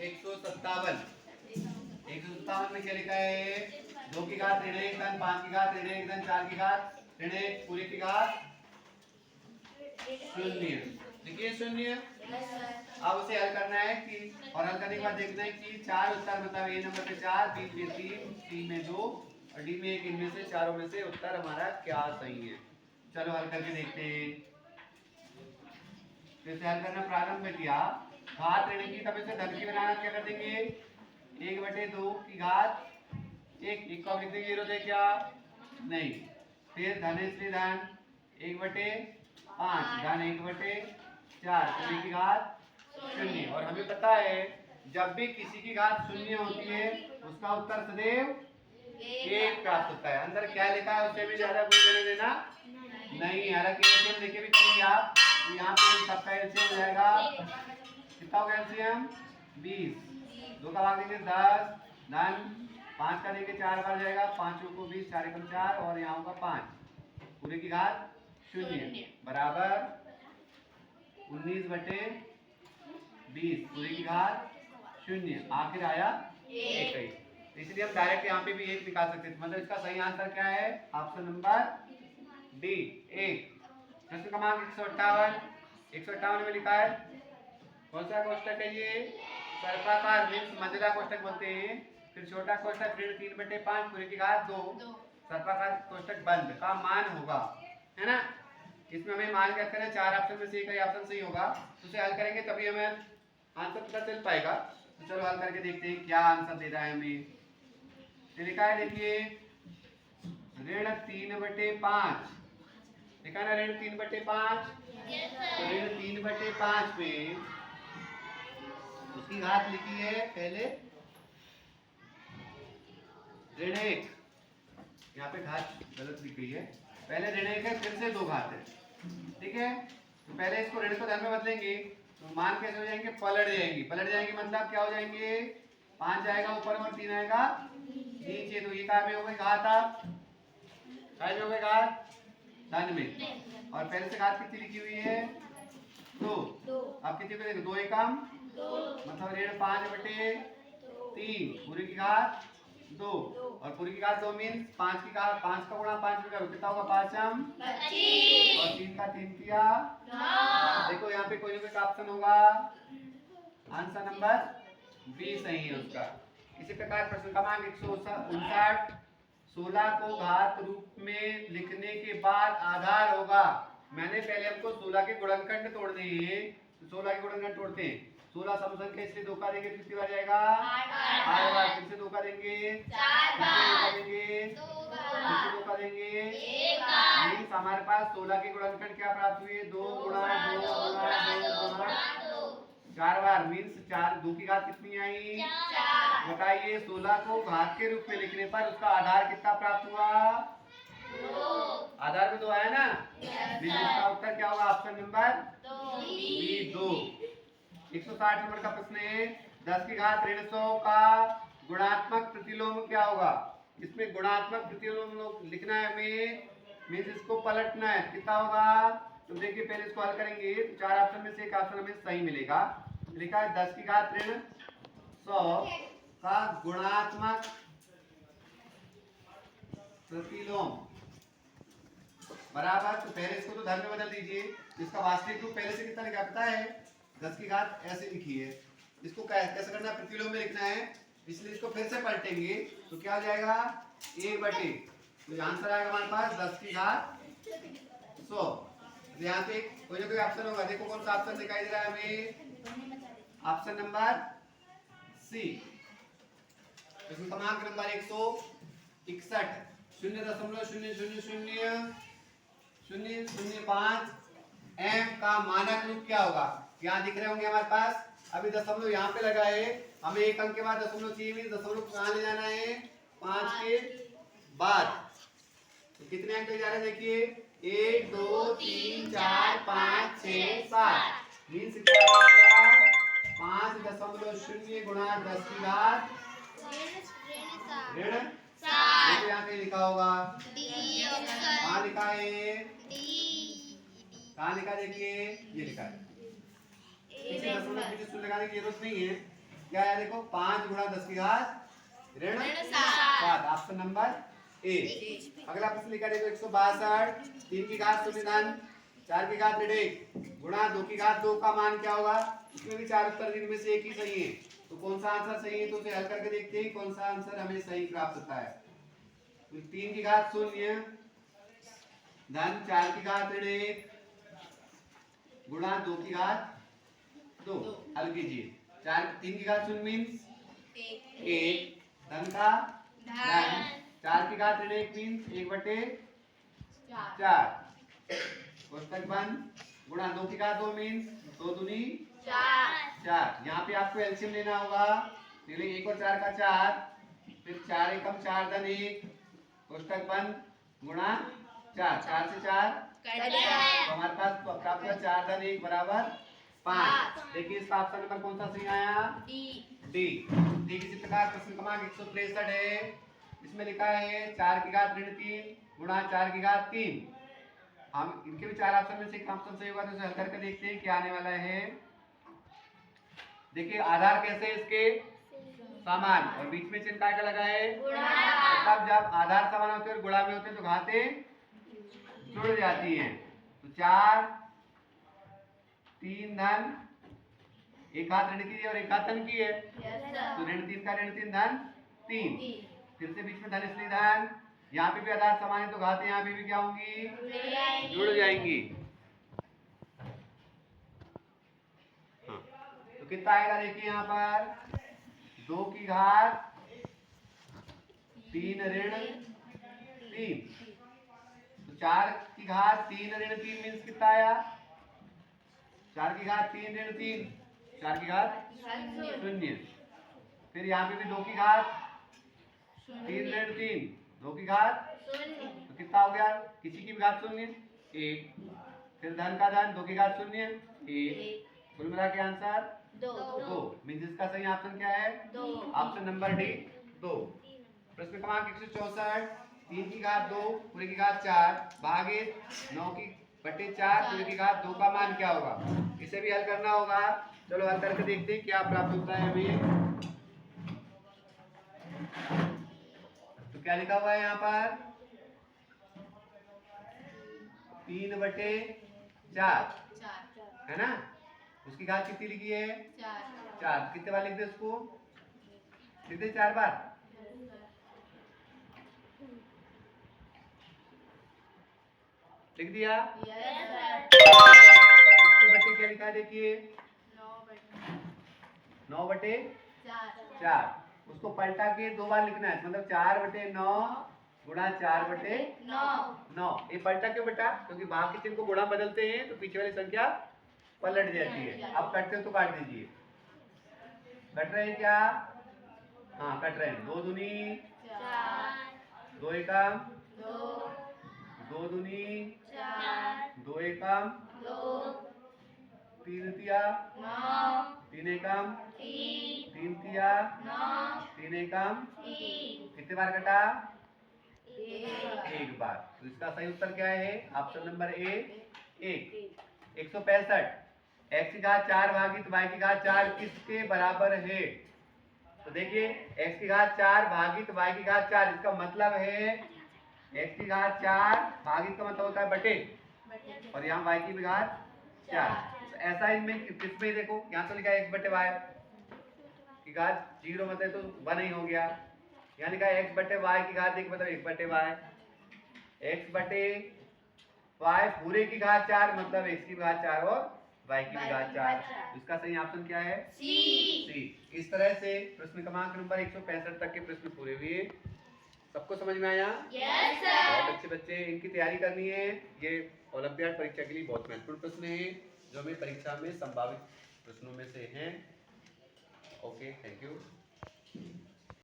157। 157 में क्या लिखा है? 2 की घात ऋण 1 धन 5 की घात ऋण 1 धन 4 की घात ऋण 1 पूरी की घात 0। देखिए 0। अब उसे हल करना है कि और हल करने के बाद देखना है कि 4 उत्तर मतलब ए नंबर पे 4, बी में 3, सी में 2 और डी में 1, इनमें से चारों में से उत्तर हमारा क्या सही है। चलो हल करके देखते हैं। फिर से हल करना प्रारंभ में किया, घात ऋण की तब इसे धन की बनाना क्या कर देंगे? 1/2 की घात 1 को लिख देंगे, दे क्या नहीं। फिर धन इसलिए धन 1/5 धन 1/4 पूरी की घात 0। और हमें पता है जब भी किसी की घात 0 होती है उसका उत्तर सदैव 1 प्राप्त होता है। अंदर क्या लिखा है उससे भी ज्यादा कोई लेना देना नहीं। हालांकि एलसीएम देखे भी करेंगे आप तो यहाँ पे सबका एलसीएम हो जाएगा, कितना होगा एलसीएम? 20। 2 का भाग देंगे 10 धन 5 का देंगे 4 बार जाएगा, 5 को 20 4 एकम 4 और यहाँ होगा 5 पूरे की घात 0 बराबर 19/20 पूरे की घात 0। आखिर आया 1। इसलिए हम डायरेक्ट यहाँ पे भी 1 निकाल सकते थे। मतलब इसका सही आंसर क्या है? Option number D 1। प्रश्न क्रमांक 158। 158 में लिखा है कौन सा कोष्टक है ये? सर्पाकार मीन्स मंझला कोष्टक बोलते हैं। फिर छोटा कोष्टक ऋण 3/5 पूरे की घात 2 सर्पाकार कोष्टक बंद का मान होगा, है ना। इसमें हमें मान क्या करें? 4 ऑप्शन में से एक ही ऑप्शन सही होगा, तो उसे हल करेंगे तभी हमें आंसर पता चल पाएगा। तो चलो हल करके देखते हैं क्या आंसर दे रहा है हमें। तो लिखा है देखिए ऋण 3/5 लिखा ना, ऋण 3/5। तो ऋण 3/5 में उसकी घात लिखी है पहले ऋण 1, यहाँ पे घात गलत लिखी है, पहले ऋण 1 है फिर से 2 घात है, ठीक है। तो पहले इसको ऋण को धन में बदलेंगे तो मान कैसे हो जाएंगे? पलट जाएंगे। पलट जाएंगे मतलब क्या हो जाएंगे? 5 जाएगा ऊपर और 3 आएगा नीचे, तो ये काय में हो गई घात? आप काय में हो गई घात? धन में। और पहले से घात कितनी लिखी हुई है? 2। अब कितनी को देखो 2 एकम मतलब ऋण 5/3 पूरी की घात 2 और पूरी की घात 2 मीन 5 की घात 5 का गुणा 5 में करो कितना होगा? 5m 25 और 3 का 3 किया 9। देखो यहाँ पे कोई ना कोई ऑप्शन होगा, आंसर नंबर बी सही है उसका। इसी प्रकार प्रश्न क्रमांक 159। 16 को घात रूप में लिखने के बाद आधार होगा। मैंने पहले हमको 16 के गुणनखंड तोड़ने हैं, तो 16 के गुणनखंड तोड़ते हैं। 16 समसंख्या इसलिए 2 का देंगे कितनी बार जाएगा? 8 बार। फिर से 2 का देंगे 4 बार, फिर से 2 का देंगे 1 बार। मींस हमारे पास 16 के गुणनखंड क्या प्राप्त हुए? 2 गुणा 2 गुणा 2 गुणा 4 बार। मींस 4 2 की घात कितनी आई? 4। बताइए 16 को घात के रूप में लिखने पर उसका आधार कितना प्राप्त हुआ? 2। आधार में 2 आया ना, इसका उत्तर क्या होगा? Option number B 2। 160 नंबर का प्रश्न है 10 की घात ऋण 100 का गुणात्मक प्रतिलोम क्या होगा? इसमें गुणात्मक प्रतिलोम लिखना है हमें, मींस इसको पलटना है, कितना होगा? तो देखिए पहले इसको हल करेंगे तो 4 ऑप्शन में से एक ऑप्शन हमें सही मिलेगा। लिखा है 10 की घात ऋण 100 का गुणात्मक प्रतिलोम बराबर, तो पहले इसको तो धन में बदल दीजिए। इसका वास्तविक रूप पहले से कितना लिखा पता है? 10 की घात ऐसे लिखी है, इसको कैसे करना है? प्रतिलोम में लिखना है, इसलिए इसको फिर से पलटेंगे तो क्या हो जाएगा? 1/, तो आंसर आएगा हमारे पास 10 की घात 100। यहाँ पे कोई ना कोई ऑप्शन होगा, देखो कौन सा ऑप्शन दिखाई दे रहा है हमें? Option number C. प्रश्न क्रमांक नंबर 161। 0.000005 m का मानक रूप क्या होगा? यहाँ दिख रहे होंगे हमारे पास, अभी दशमलव यहाँ पे लगा है, हमें एक अंक के बाद दशमलव चाहिए, मीन दशमलव कहाँ ले जाना है? 5 के बाद। तो कितने अंक ले जा रहे हैं? देखिए 1 2 3 4 5 6 7 मीन्स क्या होगा? 5.0 गुणा 10 की घात ऋण 7। यहाँ कहीं लिखा होगा, कहाँ लिखा है? कहाँ लिखा? देखिए ये लिखा है, इसे दशमलव पीछे शून्य लगाने की जरूरत नहीं है, क्या है देखो 5 गुणा 10 की घात ऋण 7, ऑप्शन नंबर ए। अगला प्रश्न लिखा देखो 162, 3 की घात शून्य धन 4 की घात ऋण 1 गुणा 2 की घात 2 का मान क्या होगा। इसमें भी 4 उत्तर जिनमें से एक ही सही है, तो कौन सा आंसर सही है, तो उसे हल करके देखते हैं कौन सा आंसर हमें सही प्राप्त होता है। तो 3 की घात शून्य धन 4 की घात ऋण 1 गुणा 2 की घात 2, हल कीजिए। 3 की घात शून्य मीन्स 1 धन का धन 4 की घात ऋण 1 मीन्स 1/4 कोष्टक बंद गुणा 2 की घात 2 मीन्स 2 दूनी 4। यहाँ पे आपको एलसीएम लेना होगा, पहले 1 और 4 का 4, फिर 4 एकम 4 धन 1 कोष्टक बंद गुणा 4, 4 से 4 तो हमारे पास प्राप्त हुआ 4 धन 1 बराबर 5। देखिए इसका ऑप्शन नंबर कौन सा सही आया, डी। ठीक इसी प्रकार प्रश्न क्रमांक 163 है, इसमें लिखा है 4 की घात ऋण 3 गुणा 4 की घात 3। हम इनके भी 4 ऑप्शन में से एक ऑप्शन सही होगा, तो इसे हल करके देखते हैं क्या आने वाला है। देखिए आधार कैसे है इसके समान और बीच में चिन्ह का लगा है मतलब जब आधार समान होते हैं और गुणा में होते हैं तो घातें जुड़ जाती हैं। तो 4 3 धन एक हाथ ऋण की है और एक हाथ धन की है, तो ऋण 3 का ऋण 3 धन 3, फिर से बीच में धन इसलिए धन, यहाँ पे भी आधार समान है तो घातें यहाँ पे भी क्या होंगी, जुड़ जाएंगी। हाँ। तो कितना आएगा देखिए यहाँ पर 2 की घात 3 ऋण 3, तो 4 की घात 3 ऋण 3 मीन्स कितना आया, 4 की घात 3 ऋण 3, 4 की घात 0। फिर यहाँ पे भी 2 की घात 3 ऋण 3, 2 की घात तो कितना हो गया, किसी की भी घात 0 1, फिर धन का धन 2 की घात 0 1, कुल मिला के आंसर 2 मीन्स इसका सही ऑप्शन क्या है, ऑप्शन नंबर डी 2। प्रश्न क्रमांक 164, 3 की घात 2 पूरे की घात 4 भागित 9 की बटे 4 पूरे की घात 2 का मान क्या होगा, इसे भी हल करना होगा। चलो हल करके देखते हैं क्या प्राप्त होता है हमें। तो क्या लिखा हुआ है यहाँ पर 3/4 है ना, उसकी घात कितनी लिखी है 4, कितने बार लिख दे उसको, लिख दे 4 बार, लिख दिया। इसके बटे क्या लिखा है देखिए 9/4, उसको पलटा के 2 बार लिखना है, मतलब 4/9 गुणा 4/9। ये पलटा क्यों बेटा, क्योंकि बाकी चिन्ह को गुणा बदलते हैं तो पीछे वाली संख्या पलट जाती है। अब कटते हो तो काट दीजिए, कट रहे हैं क्या, हाँ कट रहे हैं, 2 दूनी 2 एकम 2 दूनी 2 एकम 3 तिया 3 एकम 3 तिया 3 एकम, कितने बार कटा, एक बार। तो इसका सही उत्तर क्या है, ऑप्शन नंबर ए 1। 165, x की घात 4 भागित y की घात 4 किसके बराबर है। तो देखिए x की घात 4 भागित y की घात 4, इसका मतलब है x की घात 4 भागित का मतलब होता है बटे, और यहाँ y की भी घात 4। तो ऐसा इसमें किसमें देखो, यहाँ तो लिखा है x/y की घात 0 मतलब तो 1 ही हो गया, यहाँ लिखा है x/y की घात 1 मतलब 1/y, x/y पूरे की घात 4 मतलब x की घात 4 और y की भी घात 4। इसका सही ऑप्शन क्या है, सी। इस तरह से प्रश्न क्रमांक नंबर 165 तक के प्रश्न पूरे हुए। सबको समझ में आया, यस सर। बहुत अच्छे बच्चे, इनकी तैयारी करनी है, ये ओलंपियाड परीक्षा के लिए बहुत महत्वपूर्ण प्रश्न है जो हमें परीक्षा में संभावित प्रश्नों में से हैं। Okay, thank you.